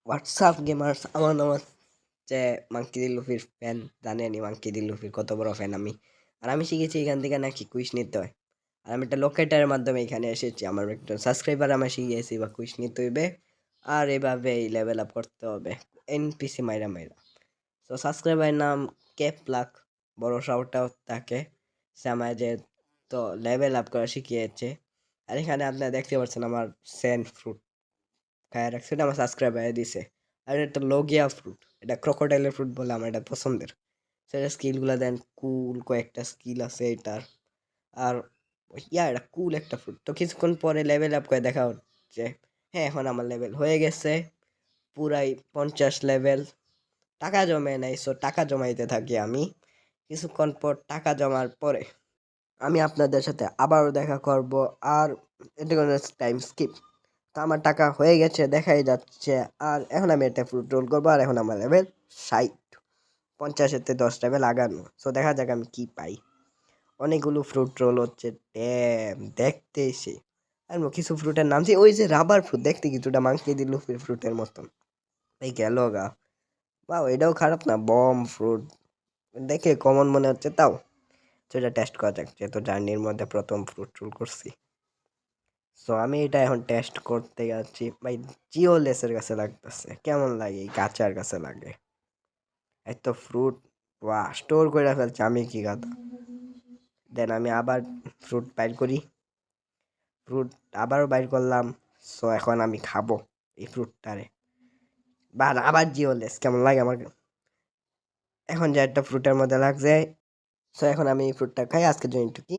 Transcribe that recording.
WhatsApp gamers, আমার নাম হচ্ছে মাঙ্কি দি লুফির ফ্যান। জানেনি মাঙ্কি দি লুফির কত বড় ফ্যান আমি। আর আমি শিখেছি এখান থেকে নাকি কুইজ নিতে হয়। আর আমি একটা লোকেটারের মাধ্যমে এখানে এসেছি। আমার একটা সাবস্ক্রাইবার আমার শিখিয়েছি বা কুইজ নিতে হইবে। আর এভাবে লেভেল আপ করতে হবে এনপিসি মাইরা মাইরা। তো সাবস্ক্রাইবারের নাম কেপলাক, বড় শাউটাও তাকে। সে আমায় যে তো লেভেল আপ করা শিখিয়েছে। আর এখানে আপনারা দেখতে পাচ্ছেন আমার সেন্ট ফ্রুট খায় রাখছে, এটা আমার সাবস্ক্রাইবার দিছে। আর এটা লোগিয়া ফ্রুট, এটা ক্রোকোডাইলের ফ্রুট বলে আমার এটা পছন্দের। সেটা স্কিলগুলো দেন, কুল কয়েকটা স্কিল আছে এটার। আর এটা কুল একটা ফ্রুট। তো কিছুক্ষণ পরে লেভেল আপ করে দেখা হচ্ছে। হ্যাঁ, এখন আমার লেভেল হয়ে গেছে পুরাই 50 লেভেল। টাকা জমে নাই, সো টাকা জমাইতে থাকি আমি। কিছুক্ষণ পর টাকা জমার পরে আমি আপনাদের সাথে আবারও দেখা করব। আর এটা কোনো টাইম স্কিপ। তো আমার টাকা হয়ে গেছে দেখাই যাচ্ছে। আর এখন আমি একটা ফ্রুট রোল করবো। আর এখন আমার লেভেল 60, 50-এতে 10 লেভেল আগানো। সো দেখা যাক আমি কি পাই। অনেকগুলো ফ্রুট রোল হচ্ছে, ড্যাম দেখতে এসে। আর কিছু ফ্রুটের নাম ওই যে রাবার ফ্রুট, দেখতে কিছুটা মাংকি দিল ফ্রুটের মতন। এই গেল গা। বা এটাও খারাপ না, বম ফ্রুট দেখে কমন মনে হচ্ছে। তাও তো এটা টেস্ট করা যাক, যেহেতু জার্নির মধ্যে প্রথম ফ্রুট রোল করছি। সো আমি এটা এখন টেস্ট করতে যাচ্ছি। ভাই, জিওলেসের কাছে লাগতেছে, কেমন লাগে? এই গাছার কাছে লাগে এত ফ্রুট। ওয়া, স্টোর করে ফেলছে, আমি কি গাধা। দেন আমি আবার ফ্রুট বাইর করি, ফ্রুট আবারও বাইর করলাম। সো এখন আমি খাবো এই ফ্রুটটারে। বা আবার জিওলেস, কেমন লাগে আমার এখন যে একটা ফ্রুটের মধ্যে লাগছে। সো এখন আমি এই ফ্রুটটা খাই, আজকের জন্য একটু কি